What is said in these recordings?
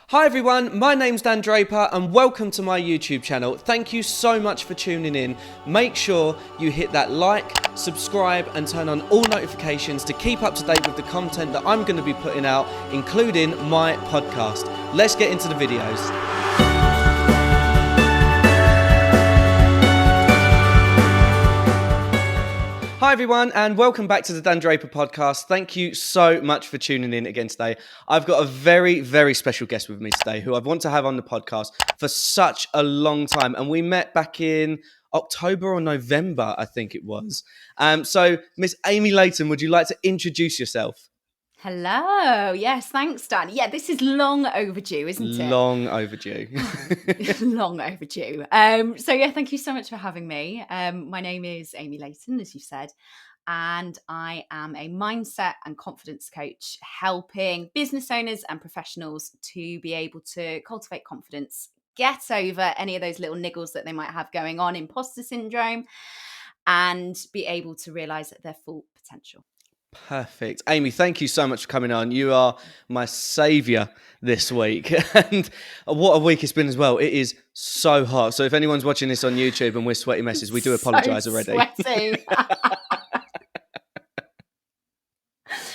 Hi everyone, my name's Dan Draper and welcome to my YouTube channel. Thank you so much for tuning in. Make sure you hit that like, subscribe and turn on all notifications to keep up to date with the content that I'm going to be putting out, including my podcast. Let's get into the videos. Hi everyone and welcome back to the Dan Draper podcast. Thank you so much for tuning in again today. I've got a very, very special guest with me today who I've wanted to have on the podcast for such a long time. And we met back in October or November, I think it was. So Miss Amy Leighton, would you like to introduce yourself? Hello. Yes, thanks, Dan. Yeah, this is long overdue, isn't it? Long overdue. Long overdue. Thank you so much for having me. My name is Amy Leighton, as you said, and I am a mindset and confidence coach helping business owners and professionals to be able to cultivate confidence, get over any of those little niggles that they might have going on, imposter syndrome, and be able to realize their full potential. Perfect. Amy, thank you so much for coming on. You are my saviour this week. And what a week it's been as well. It is so hot. So if anyone's watching this on YouTube and we're sweaty messes, we do apologise already. Sweaty.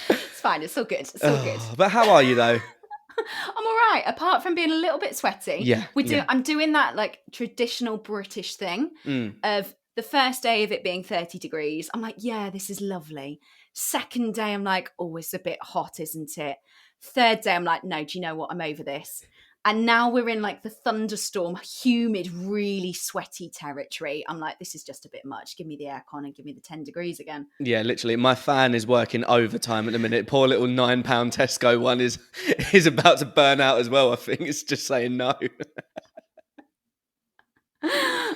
It's fine. It's all good. It's all good. But how are you though? I'm all right. Apart from being a little bit sweaty. Yeah. I'm doing that like traditional British thing of the first day of it being 30 degrees. I'm like, yeah, this is lovely. Second day, I'm like, oh, it's a bit hot, isn't it? Third day, I'm like, no, do you know what? I'm over this. And now we're in like the thunderstorm, humid, really sweaty territory. I'm like, this is just a bit much. Give me the aircon and give me the 10 degrees again. Yeah, literally. My fan is working overtime at the minute. Poor little £9 Tesco one is about to burn out as well. I think it's just saying no.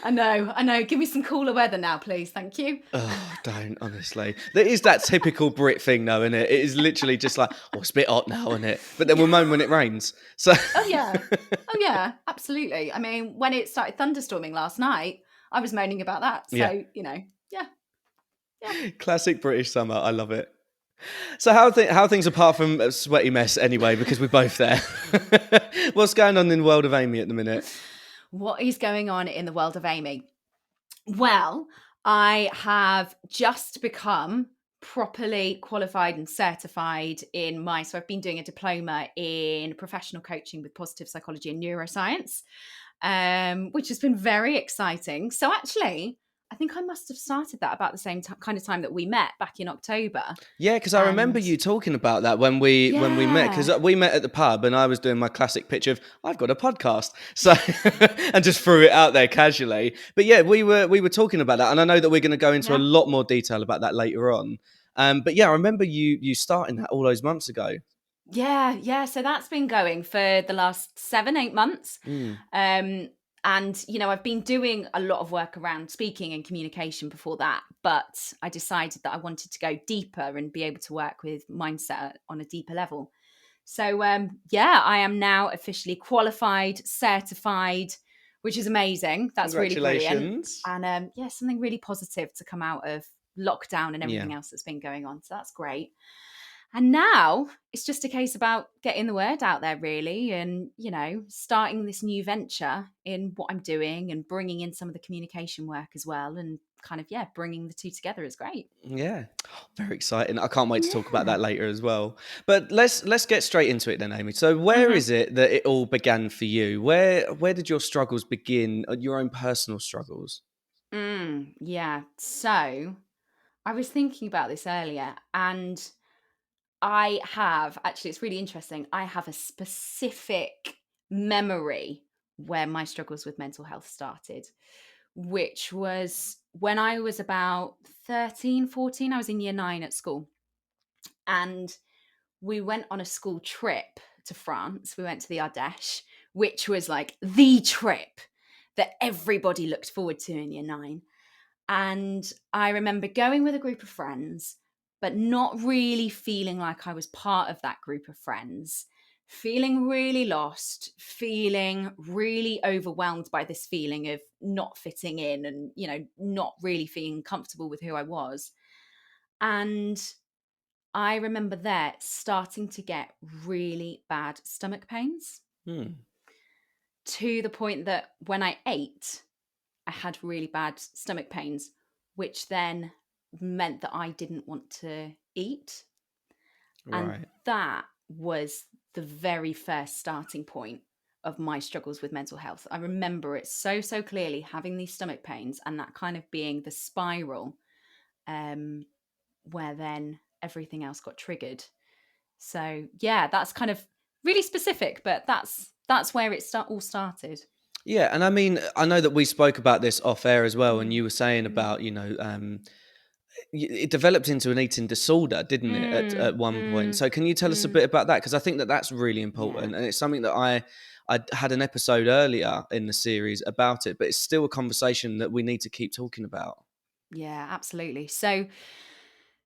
I know. Give me some cooler weather now, please. Thank you. Oh, don't, honestly. There is that typical Brit thing, though, isn't it? It is literally just like, oh, it's a bit hot now, isn't it? But then we'll moan when it rains. So. Oh, yeah, absolutely. I mean, when it started thunderstorming last night, I was moaning about that. So, yeah. Classic British summer. I love it. So how things apart from a sweaty mess anyway, because we're both there. What's going on in the world of Amy at the minute? What is going on in the world of Amy? Well, I have just become properly qualified and certified so I've been doing a diploma in professional coaching with positive psychology and neuroscience, which has been very exciting. So actually, I think I must have started that about the same kind of time that we met back in October. Yeah, because I remember you talking about that when we met, because we met at the pub and I was doing my classic pitch of I've got a podcast, so and just threw it out there casually. But yeah, we were talking about that, and I know that we're going to go into a lot more detail about that later on. But yeah, I remember you starting that all those months ago. Yeah. So that's been going for the last 7-8 months. And, I've been doing a lot of work around speaking and communication before that, but I decided that I wanted to go deeper and be able to work with mindset on a deeper level. So, I am now officially qualified, certified, which is amazing. That's really brilliant. And something really positive to come out of lockdown and everything else that's been going on. So that's great. And now it's just a case about getting the word out there, really, and, starting this new venture in what I'm doing and bringing in some of the communication work as well. And kind of, bringing the two together is great. Yeah, very exciting. I can't wait to talk about that later as well. But let's get straight into it then, Amy. So where is it that it all began for you? Where did your struggles begin, your own personal struggles? Yeah. So I was thinking about this earlier, and it's really interesting. I have a specific memory where my struggles with mental health started, which was when I was about 13, 14. I was in year 9 at school. And we went on a school trip to France. We went to the Ardèche, which was like the trip that everybody looked forward to in year 9. And I remember going with a group of friends, but not really feeling like I was part of that group of friends, feeling really lost, feeling really overwhelmed by this feeling of not fitting in and, not really feeling comfortable with who I was. And I remember there starting to get really bad stomach pains. Hmm. to the point that when I ate, I had really bad stomach pains, which then meant that I didn't want to eat. And Right. that was the very first starting point of my struggles with mental health. I remember it so, so clearly, having these stomach pains and that kind of being the spiral, um, where then everything else got triggered. So yeah, that's kind of really specific, but that's where it all started. Yeah, and I mean, I know that we spoke about this off air as well, and Mm, you were saying mm, about, it developed into an eating disorder, didn't it, at mm, one point? mm, So can you tell us a mm. bit about that? Because I think that that's really Yeah, important, and it's something that I had an episode earlier in the series about it, but it's still a conversation that we need to keep talking about. yeah, absolutely. So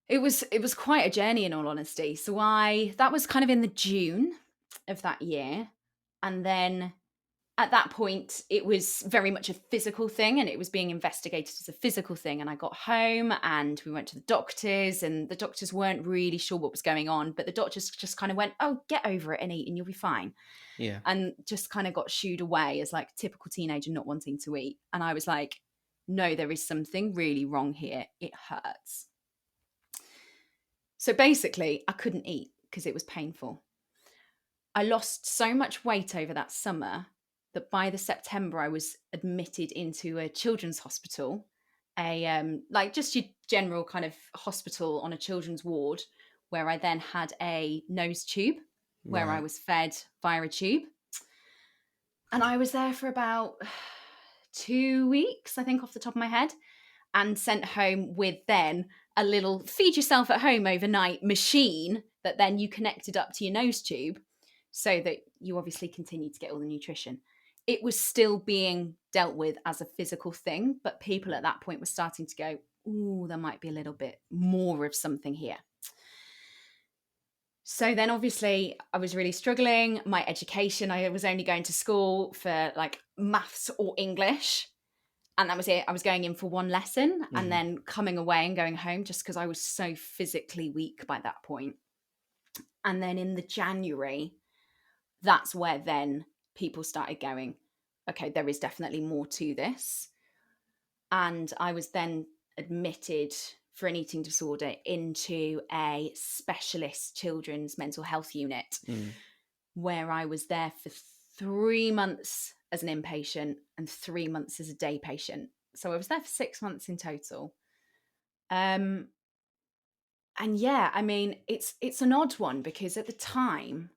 it was quite a journey, in all honesty. So I that was kind of in the June of that year, and then at that point it was very much a physical thing, and it was being investigated as a physical thing. And I got home and we went to the doctors, and the doctors weren't really sure what was going on, but the doctors just kind of went, "Oh, get over it and eat and you'll be fine," Yeah. and just kind of got shooed away as like typical teenager not wanting to eat. And I was like, no, there is something really wrong here. It hurts. So basically, I couldn't eat because it was painful. I lost so much weight over that summer that by the September, I was admitted into a children's hospital, like just your general kind of hospital on a children's ward, where I then had a nose tube where I Right. was fed via a tube. And I was there for about 2 weeks, I think, off the top of my head, and sent home with then a little feed yourself at home overnight machine that then you connected up to your nose tube so that you obviously continue to get all the nutrition. It was still being dealt with as a physical thing, but people at that point were starting to go, "Ooh, there might be a little bit more of something here." So then obviously I was really struggling. My education, I was only going to school for like maths or English. And that was it. I was going in for one lesson and Mhm. then coming away and going home just because I was so physically weak by that point. And then in the January, that's where then people started going, okay, there is definitely more to this. And I was then admitted for an eating disorder into a specialist children's mental health unit, Mm. where I was there for 3 months as an inpatient and 3 months as a day patient. So I was there for 6 months in total. Um, and yeah, I mean, it's an odd one because at the time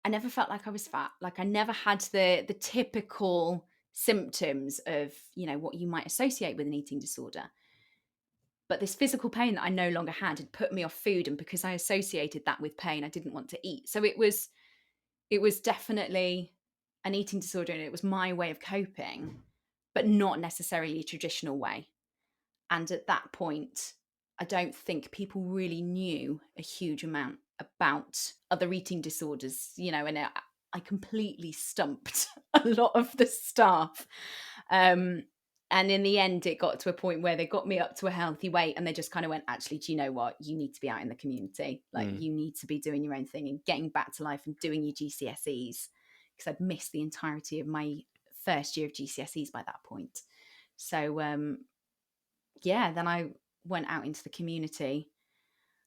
I never felt like I was fat. Like I never had the typical symptoms of, what you might associate with an eating disorder. But this physical pain that I no longer had put me off food, and because I associated that with pain, I didn't want to eat. So it was definitely an eating disorder, and it was my way of coping, but not necessarily a traditional way. And at that point, I don't think people really knew a huge amount about other eating disorders, and I completely stumped a lot of the staff. Um, and in the end, it got to a point where they got me up to a healthy weight and they just kind of went, actually, do you know what? You need to be out in the community. Like, Mm. you need to be doing your own thing and getting back to life and doing your GCSEs. Because I'd missed the entirety of my first year of GCSEs by that point. So, yeah, then I went out into the community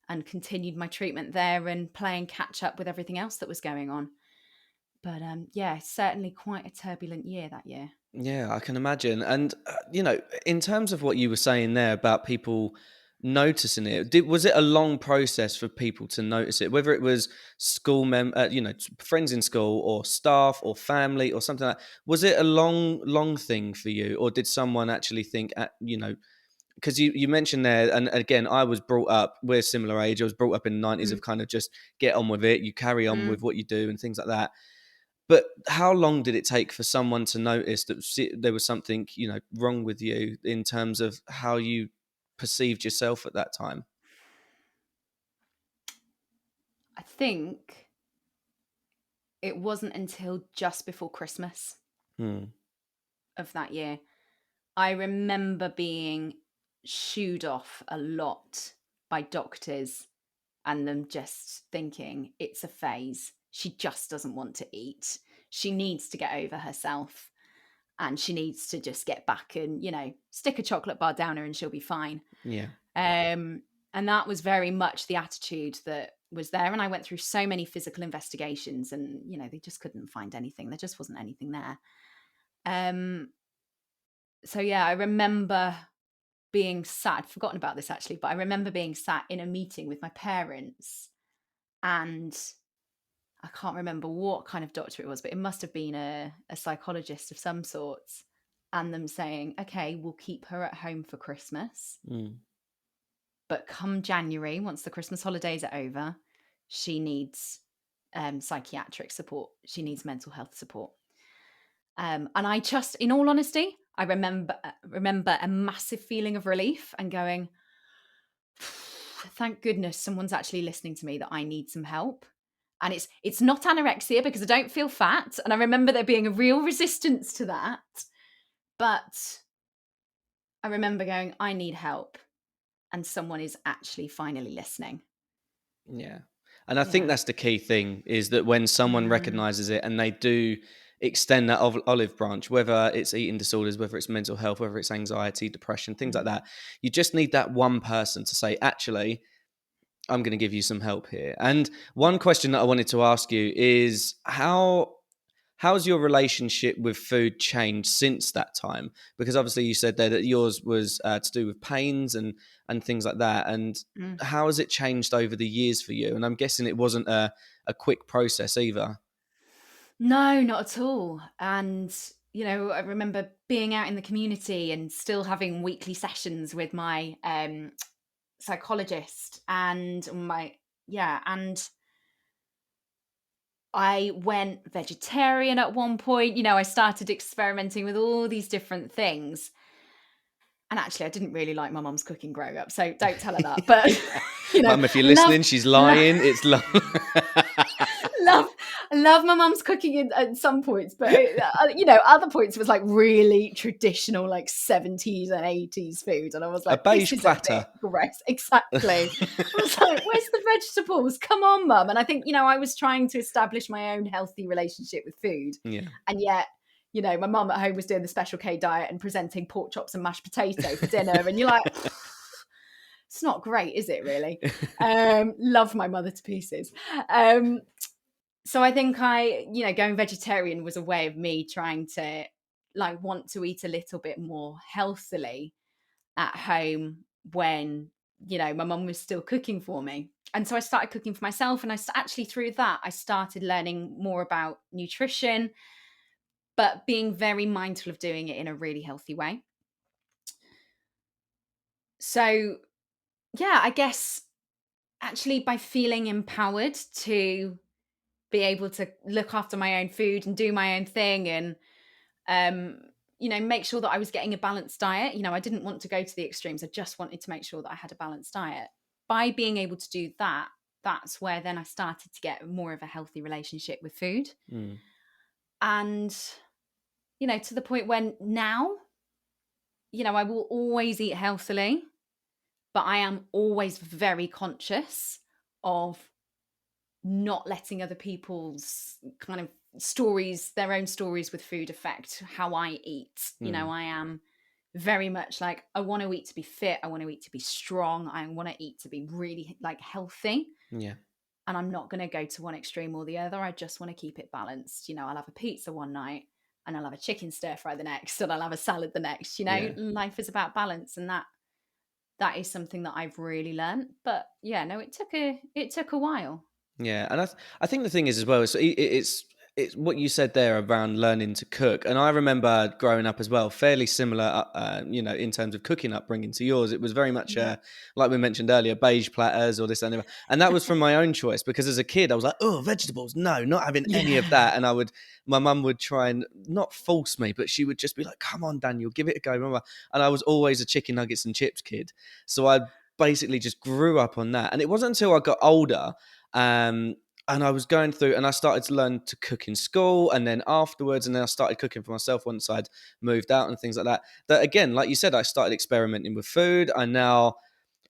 and continued my treatment there and playing catch up with everything else that was going on. But yeah, certainly quite a turbulent year that year. Yeah, I can imagine. And in terms of what you were saying there about people noticing it, was it a long process for people to notice it? Whether it was friends in school, or staff, or family, or something like. Was it a long thing for you, or did someone actually think, because you mentioned there, and again, I was brought up. We're similar age. I was brought up in the 90s Mm, of kind of just get on with it. You carry on with mm. what you do and things like that. But how long did it take for someone to notice that there was something, wrong with you in terms of how you perceived yourself at that time? I think it wasn't until just before Christmas Hmm. of that year. I remember being shooed off a lot by doctors and them just thinking it's a phase. She just doesn't want to eat. she needs to get over herself, and she needs to just get back and, stick a chocolate bar down her and she'll be fine. Yeah. And that was very much the attitude that was there. And I went through so many physical investigations, and, they just couldn't find anything. There just wasn't anything there. So yeah, I remember being sat, I'd forgotten about this actually, but I remember being sat in a meeting with my parents, and I can't remember what kind of doctor it was, but it must have been a psychologist of some sorts, and them saying, okay, we'll keep her at home for Christmas. But come January, once the Christmas holidays are over, she needs psychiatric support. She needs mental health support. And I just, in all honesty, I remember a massive feeling of relief and going, thank goodness someone's actually listening to me, that I need some help. And it's not anorexia, because I don't feel fat. And I remember there being a real resistance to that. But I remember going, I need help. And someone is actually finally listening. Yeah. And I think that's the key thing, is that when someone recognizes it and they do extend that olive branch, whether it's eating disorders, whether it's mental health, whether it's anxiety, depression, things like that, you just need that one person to say, actually, I'm going to give you some help here. And one question that I wanted to ask you is, how's your relationship with food changed since that time? Because obviously you said there that yours was to do with pains and things like that. And how has it changed over the years for you? And I'm guessing it wasn't a quick process either. No, not at all. And, I remember being out in the community and still having weekly sessions with my psychologist and and I went vegetarian at one point. I started experimenting with all these different things. And actually, I didn't really like my mum's cooking growing up, so don't tell her that. But, Mum, if you're listening, she's lying. It's love my mum's cooking at some points, but other points was like really traditional, like 70s and 80s food, and I was like, a beige this is platter. a bit gross. Exactly. I was like, where's the vegetables? Come on, mum. And I think I was trying to establish my own healthy relationship with food, and yet my mum at home was doing the Special K diet and presenting pork chops and mashed potato for dinner, and you're like, it's not great, is it really? Love my mother to pieces. So I think going vegetarian was a way of me trying to want to eat a little bit more healthily at home when, my mum was still cooking for me. And so I started cooking for myself, and actually through that, I started learning more about nutrition, but being very mindful of doing it in a really healthy way. So, yeah, I guess actually by feeling empowered to be able to look after my own food and do my own thing, and make sure that I was getting a balanced diet. I didn't want to go to the extremes. I just wanted to make sure that I had a balanced diet. By being able to do that, that's where then I started to get more of a healthy relationship with food. And to the point when now I will always eat healthily, but I am always very conscious of not letting other people's kind of stories, their own stories with food, affect how I eat. I am very much like, I want to eat to be fit. I want to eat to be strong. I want to eat to be really healthy. Yeah. And I'm not going to go to one extreme or the other. I just want to keep it balanced. I'll have a pizza one night, and I'll have a chicken stir fry the next, and I'll have a salad the next. Life is about balance, and that is something that I've really learned. But yeah, no, it took a while. Yeah, and I think the thing is as well, it's what you said there around learning to cook. And I remember growing up as well, fairly similar, in terms of cooking upbringing to yours. It was very much, like we mentioned earlier, beige platters or this and that. And that was from my own choice, because as a kid, I was like, oh, vegetables, no, not having any of that. And my mum would try and not force me, but she would just be like, come on, Daniel, give it a go, mama. And I was always a chicken nuggets and chips kid. So I basically just grew up on that. And it wasn't until I got older, and I was going through, and I started to learn to cook in school, and then afterwards, and then I started cooking for myself once I'd moved out and things like that. That again, like you said, I started experimenting with food. I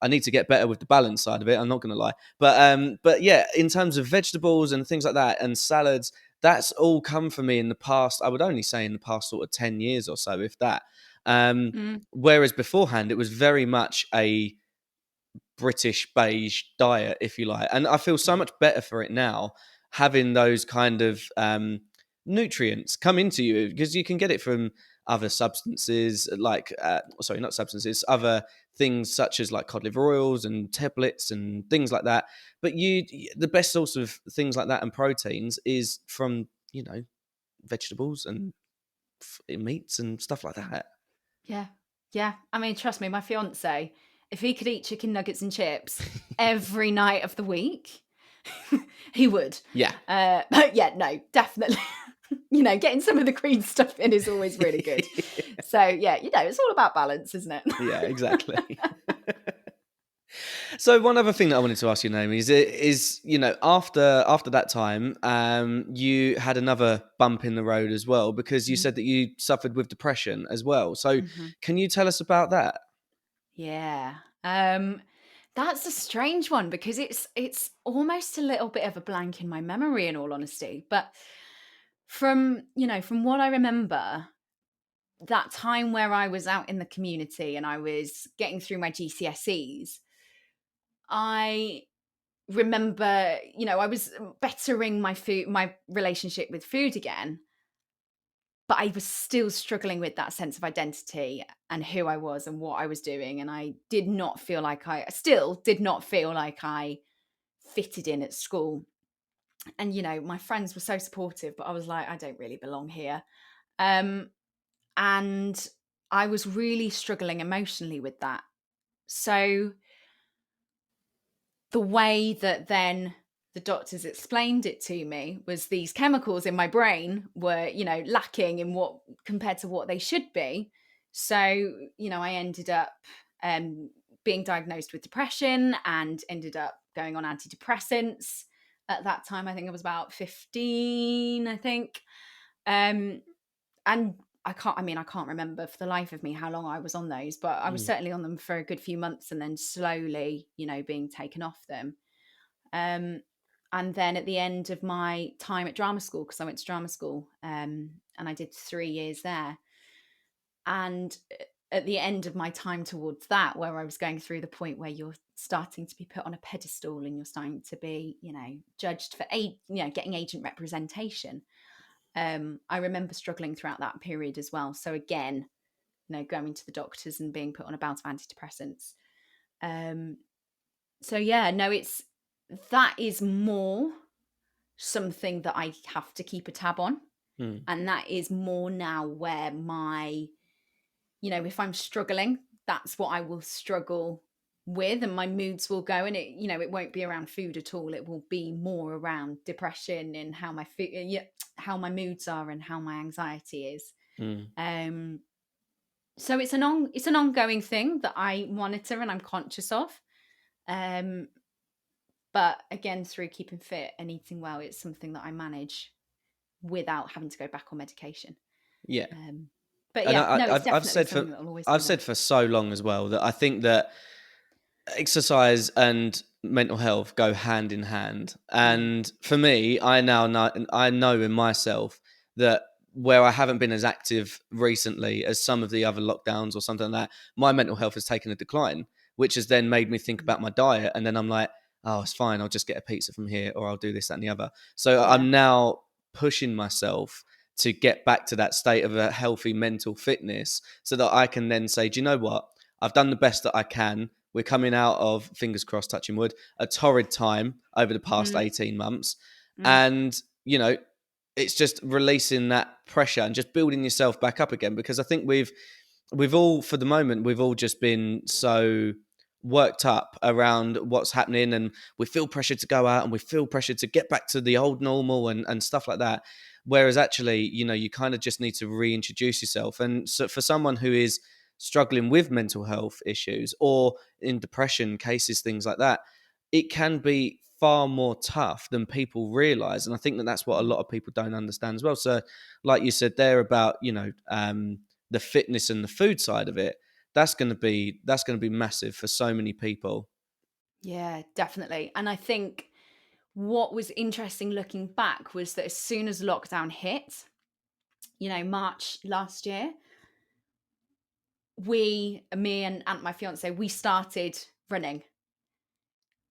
need to get better with the balance side of it. I'm not going to lie, but yeah, in terms of vegetables and things like that and salads, that's all come for me in the past. I would only say in the past sort of 10 years or so, if that. Mm. Whereas beforehand, it was very much a British beige diet, if you like. And I feel so much better for it now, having those kind of nutrients come into you, because you can get it from other substances, like, sorry, not substances, other things such as like cod liver oils and tablets and things like that. But the best source of things like that and proteins is from, vegetables and meats and stuff like that. Yeah. Yeah. I mean, trust me, my fiance, if he could eat chicken nuggets and chips every night of the week, he would. Yeah. But yeah, no, definitely. Getting some of the green stuff in is always really good. So yeah, it's all about balance, isn't it? Yeah, exactly. So one other thing that I wanted to ask you, Naomi, is after that time, you had another bump in the road as well, because you said that you suffered with depression as well. So Mhm. can you tell us about that? Yeah. That's a strange one because it's almost a little bit of a blank in my memory, in all honesty. But from what I remember, that time where I was out in the community and I was getting through my GCSEs, I remember, I was bettering my relationship with food again, but I was still struggling with that sense of identity and who I was and what I was doing. And I still did not feel like I fitted in at school. And, my friends were so supportive, but I was like, I don't really belong here. Um, and I was really struggling emotionally with that. So the way that then the doctors explained it to me was these chemicals in my brain were, lacking in what compared to what they should be. So, I ended up being diagnosed with depression and ended up going on antidepressants. At that time, I think I was about 15, I think. Um, and I can't remember for the life of me how long I was on those, but I was Mm. certainly on them for a good few months and then slowly, being taken off them. And then at the end of my time at drama school, because I went to drama school, and I did 3 years there. And at the end of my time towards that, where I was going through the point where you're starting to be put on a pedestal and you're starting to be, judged for getting agent representation. I remember struggling throughout that period as well. So again, going to the doctors and being put on a bout of antidepressants. So yeah, no, that is more something that I have to keep a tab on. Mm. And that is more now where if I'm struggling, that's what I will struggle with and my moods will go, and it won't be around food at all. It will be more around depression and how how my moods are and how my anxiety is. Mm. So it's an ongoing thing that I monitor and I'm conscious of. But again, through keeping fit and eating well, it's something that I manage without having to go back on medication. Yeah. But And yeah, no, it's I've definitely said something that will always be I've there. said for so long as well that I think that exercise and mental health go hand in hand. Mm, And for me, I know in myself that where I haven't been as active recently as some of the other lockdowns or something like that, my mental health has taken a decline, which has then made me think mm, about my diet. And then I'm like, oh, it's fine. I'll just get a pizza from here, or I'll do this, that, and the other. So yeah. I'm now pushing myself to get back to that state of a healthy mental fitness so that I can then say, do you know what? I've done the best that I can. We're coming out of, fingers crossed, touching wood, a torrid time over the past Mm, 18 months. mm, And, it's just releasing that pressure and just building yourself back up again. Because I think we've all, for the moment, we've all just been so worked up around what's happening, and we feel pressure to go out and we feel pressure to get back to the old normal and stuff like that. Whereas actually, you kind of just need to reintroduce yourself. And so for someone who is struggling with mental health issues or in depression cases, things like that, it can be far more tough than people realize. And I think that that's what a mm. lot of people don't understand as well. So like you said there about, the fitness and the food side of it, that's going to be massive for so many people. Yeah, definitely. And I think what was interesting looking back was that as soon as lockdown hit, March last year, me and my fiance, we started running.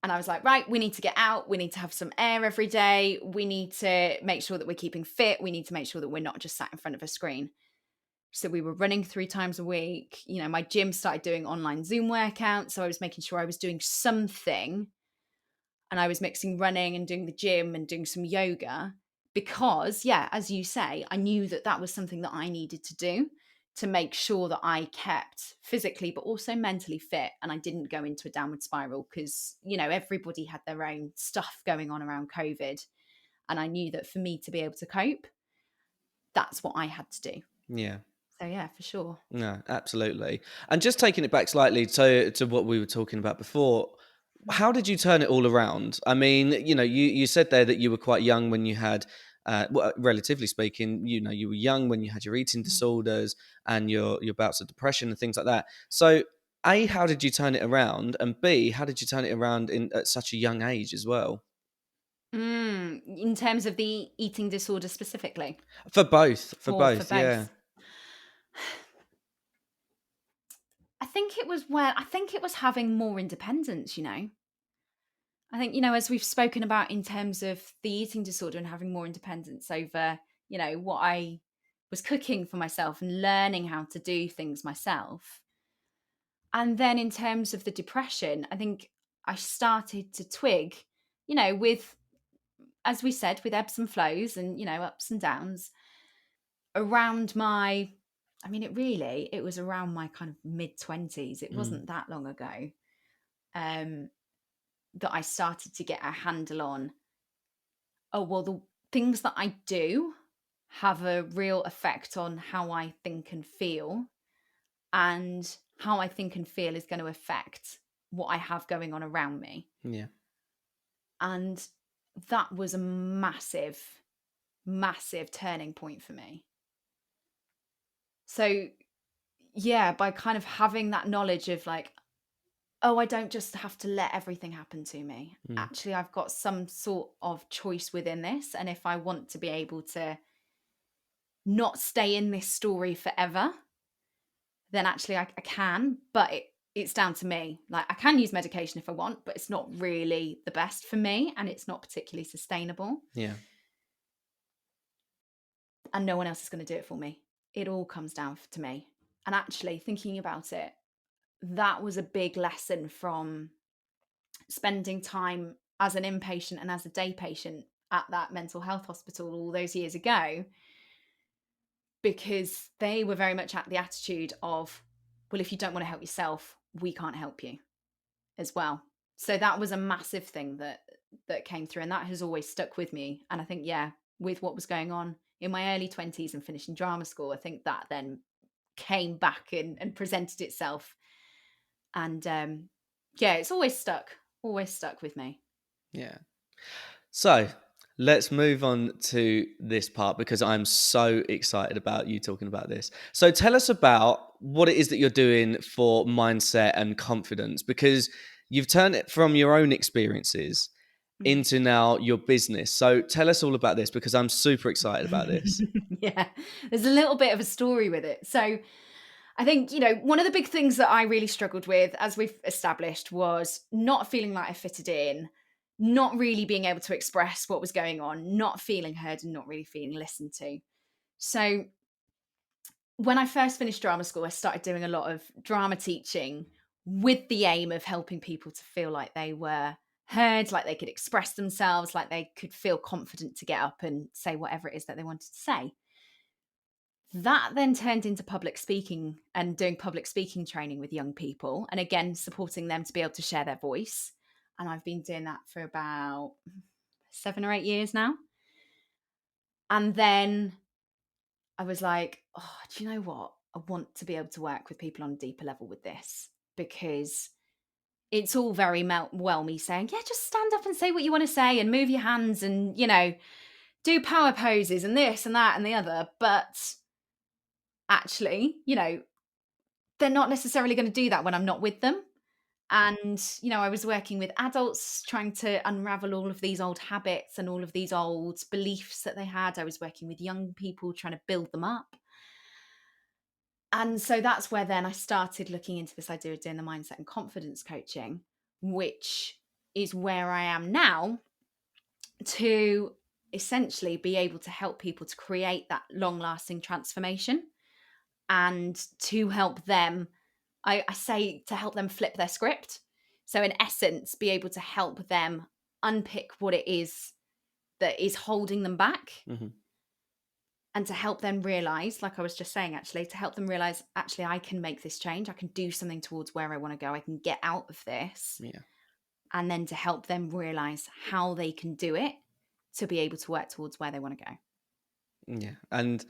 And I was like, right, we need to get out. We need to have some air every day. We need to make sure that we're keeping fit. We need to make sure that we're not just sat in front of a screen. So we were running 3 times a week. My gym started doing online Zoom workouts. So I was making sure I was doing something, and I was mixing running and doing the gym and doing some yoga because, yeah, as you say, I knew that that was something that I needed to do to make sure that I kept physically but also mentally fit and I didn't go into a downward spiral because, everybody had their own stuff going on around COVID. And I knew that for me to be able to cope, that's what I had to do. Yeah. So, yeah, for sure. No, absolutely. And just taking it back slightly to what we were talking about before, how did you turn it all around? I mean, you said there that you were quite young when you had, well, relatively speaking, you were young when you had your eating disorders and your bouts of depression and things like that. So, A, how did you turn it around? And B, how did you turn it around at such a young age as well? In terms of the eating disorder specifically, For or for both, yeah. both? I think it was having more independence. I think, as we've spoken about in terms of the eating disorder and having more independence over, what I was cooking for myself and learning how to do things myself. And then in terms of the depression, I think I started to twig, with, as we said, with ebbs and flows and, ups and downs around it was around my kind of mid-20s. It Mm, wasn't that long ago. Um, that I started to get a handle on, oh, well, the things that I do have a real effect on how I think and feel, and how I think and feel is going to affect what I have going on around me. yeah. And that was a massive, massive turning point for me. So, yeah, by kind of having that knowledge of like, oh, I don't just have to let everything happen to me. Mm, Actually, I've got some sort of choice within this. And if I want to be able to not stay in this story forever, then actually I can, but it's down to me. Like, I can use medication if I want, but it's not really the best for me and it's not particularly sustainable. yeah. And no one else is going to do it for me. It all comes down to me. And actually, thinking about it, that was a big lesson from spending time as an inpatient and as a day patient at that mental health hospital all those years ago, because they were very much at the attitude of, well, if you don't want to help yourself, we can't help you as well. So that was a massive thing that came through, and that has always stuck with me. And I think, yeah, with what was going on in my early 20s and finishing drama school, I think that then came back and presented itself. And yeah, it's always stuck with me. Yeah. So let's move on to this part because I'm so excited about you talking about this. So tell us about what it is that you're doing for mindset and confidence, because you've turned it from your own experiences Mm. into now your business. So tell us all about this because I'm super excited about this. Yeah, there's a little bit of a story with it. So I think, one of the big things that I really struggled with, as we've established, was not feeling like I fitted in, not really being able to express what was going on, not feeling heard, and not really feeling listened to. So when I first finished drama school, I started doing a lot of drama teaching with the aim of helping people to feel like they were heard, like they could express themselves, like they could feel confident to get up and say whatever it is that they wanted to say. That then turned into public speaking and doing public speaking training with young people, and again, supporting them to be able to share their voice. And I've been doing that for about 7 or 8 years now. And then I was like, oh, do you know what? I want to be able to work with people on a deeper level with this, because it's all very well me saying, yeah, just stand up and say what you want to say and move your hands and, do power poses and this and that and the other. But actually, they're not necessarily going to do that when I'm not with them. And, I was working with adults trying to unravel all of these old habits and all of these old beliefs that they had. I was working with young people trying to build them up. And so that's where then I started looking into this idea of doing the mindset and confidence coaching, which is where I am now, to essentially be able to help people to create that long lasting transformation and to help them. I say to help them flip their script. So, in essence, be able to help them unpick what it is that is holding them back, Mhm. and to help them realize, like I was just saying, actually, to help them realize, actually, I can make this change. I can do something towards where I want to go. I can get out of this. Yeah. And then to help them realize how they can do it to be able to work towards where they want to go. Yeah. And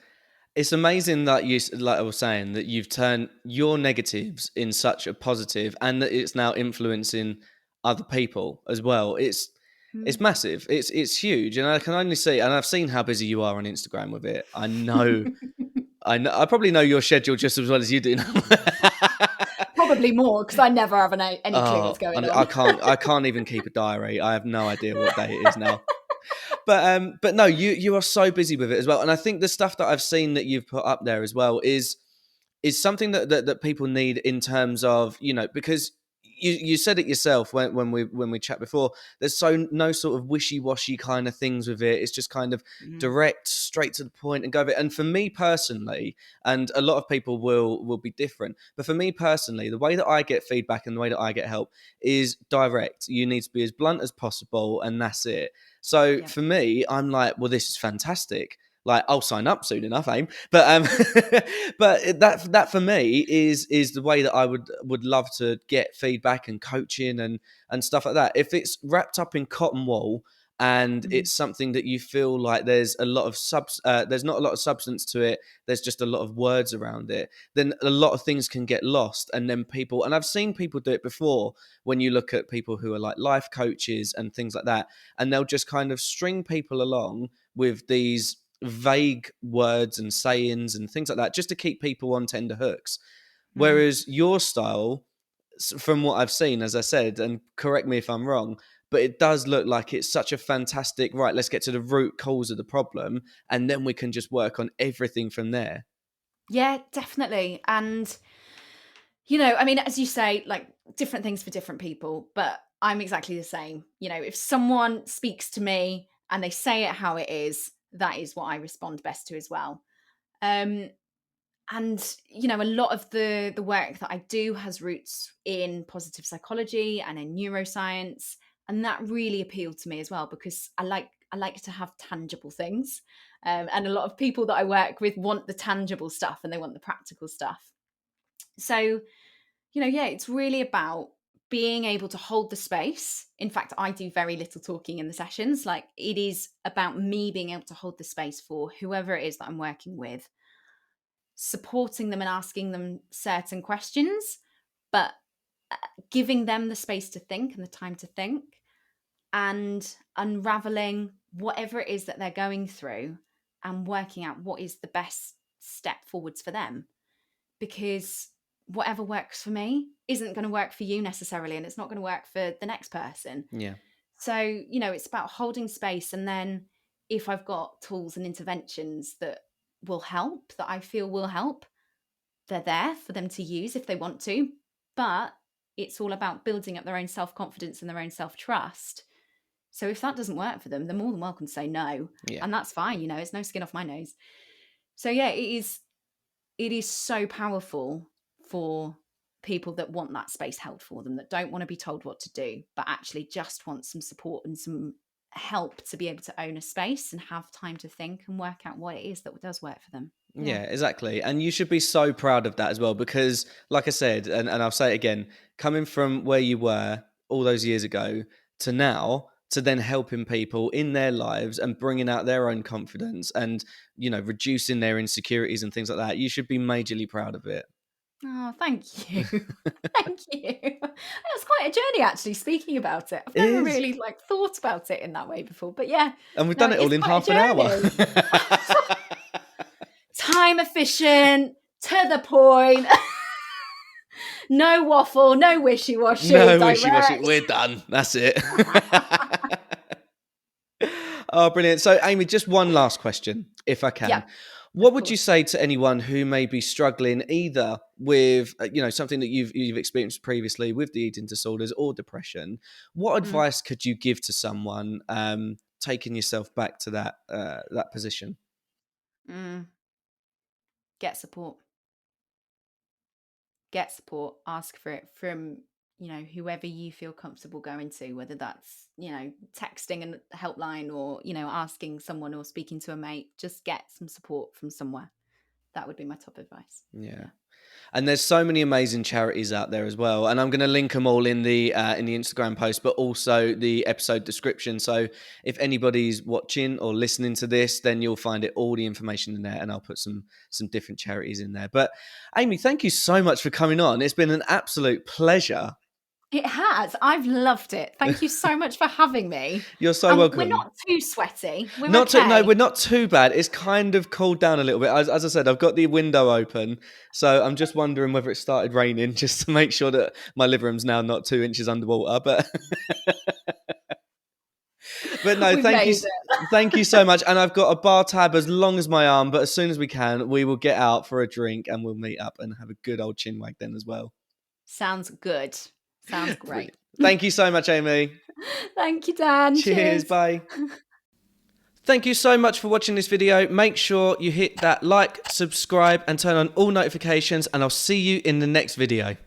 it's amazing that like I was saying, that you've turned your negatives in such a positive, and that it's now influencing other people as well. It's Mm. massive. It's huge, and I can only see, and I've seen how busy you are on Instagram with it. I know. I probably know your schedule just as well as you do now. Probably more, because I never have any clue what's going And on. I can't even keep a diary. I have no idea what day it is now. But no, you are so busy with it as well. And I think the stuff that I've seen that you've put up there as well is something that people need, in terms of, because you said it yourself when we chat before. There's no sort of wishy-washy kind of things with it. It's just kind of Mm. direct, straight to the point, and go with it. And for me personally, and a lot of people will be different, but for me personally, the way that I get feedback and the way that I get help is direct. You need to be as blunt as possible, and that's it. So Yep. for me, I'm like, well, this is fantastic. Like, I'll sign up soon enough, Aim. But but that for me is the way that I would love to get feedback and coaching and stuff like that. If it's wrapped up in cotton wool, and Mm. it's something that you feel like there's there's not a lot of substance to it, there's just a lot of words around it, then a lot of things can get lost. And then people, and I've seen people do it before, when you look at people who are like life coaches and things like that, and they'll just kind of string people along with these vague words and sayings and things like that, just to keep people on tender hooks. Mm. Whereas your style, from what I've seen, as I said, and correct me if I'm wrong, but it does look like it's such a fantastic, right, let's get to the root cause of the problem, and then we can just work on everything from there. Yeah, definitely. And, I mean, as you say, like, different things for different people, but I'm exactly the same. If someone speaks to me and they say it how it is, that is what I respond best to as well. Um, and a lot of the work that I do has roots in positive psychology and in neuroscience, and that really appealed to me as well, because I like to have tangible things, and a lot of people that I work with want the tangible stuff and they want the practical stuff. So, yeah, it's really about being able to hold the space. In fact, I do very little talking in the sessions. Like, it is about me being able to hold the space for whoever it is that I'm working with, supporting them and asking them certain questions, but giving them the space to think and the time to think, and unraveling whatever it is that they're going through and working out what is the best step forwards for them. Because whatever works for me isn't going to work for you necessarily, and it's not going to work for the next person. Yeah. So, it's about holding space. And then if I've got tools and interventions that will help, that I feel will help, they're there for them to use if they want to. But it's all about building up their own self-confidence and their own self-trust. So if that doesn't work for them, they're more than welcome to say no. Yeah. And that's fine. It's no skin off my nose. So yeah, it is so powerful for people that want that space held for them, that don't want to be told what to do, but actually just want some support and some help to be able to own a space and have time to think and work out what it is that does work for them. Yeah. Yeah, exactly. And you should be so proud of that as well, because, like I said, and I'll say it again, coming from where you were all those years ago to now, to then helping people in their lives and bringing out their own confidence and, reducing their insecurities and things like that, you should be majorly proud of it. Oh, thank you. Thank you. It was quite a journey, actually, speaking about it. I've It never is. really thought about it in that way before. But yeah, And we've no, done it it all is in quite half a an hour. journey. Time efficient, to the point. No waffle, no wishy-washy, No wishy-washy. direct. We're done. That's it. Oh, brilliant. So, Amy, just one last question, if I Yeah, can. of What would you course. say to anyone who may be struggling either with, something that you've experienced previously with the eating disorders or depression? What Mm, advice could you give to someone taking yourself back to that position? mm. Get support. Get support. Ask for it from, whoever you feel comfortable going to, whether that's, texting a helpline or, asking someone or speaking to a mate. Just get some support from somewhere. That would be my top advice. Yeah. Yeah. And there's so many amazing charities out there as well, and I'm going to link them all in the Instagram post, but also the episode description. So if anybody's watching or listening to this, then you'll find all the information in there, and I'll put some different charities in there. But Amy, thank you so much for coming on. It's been an absolute pleasure. It has. I've loved it. Thank you so much for having me. You're so And we're welcome. not too sweaty. We're Not too, no, okay. we're not too bad. It's kind of cooled down a little bit. As I said, I've got the window open, so I'm just wondering whether it started raining, just to make sure that my living room's now not 2 inches underwater. But no, We've made it. thank you so much. And I've got a bar tab as long as my arm, but as soon as we can, we will get out for a drink and we'll meet up and have a good old chinwag then as well. Sounds good. Sounds great. Brilliant. Thank you so much, Amy. Thank you, Dan. Cheers. Cheers. Bye. Thank you so much for watching this video. Make sure you hit that like, subscribe, and turn on all notifications, and I'll see you in the next video.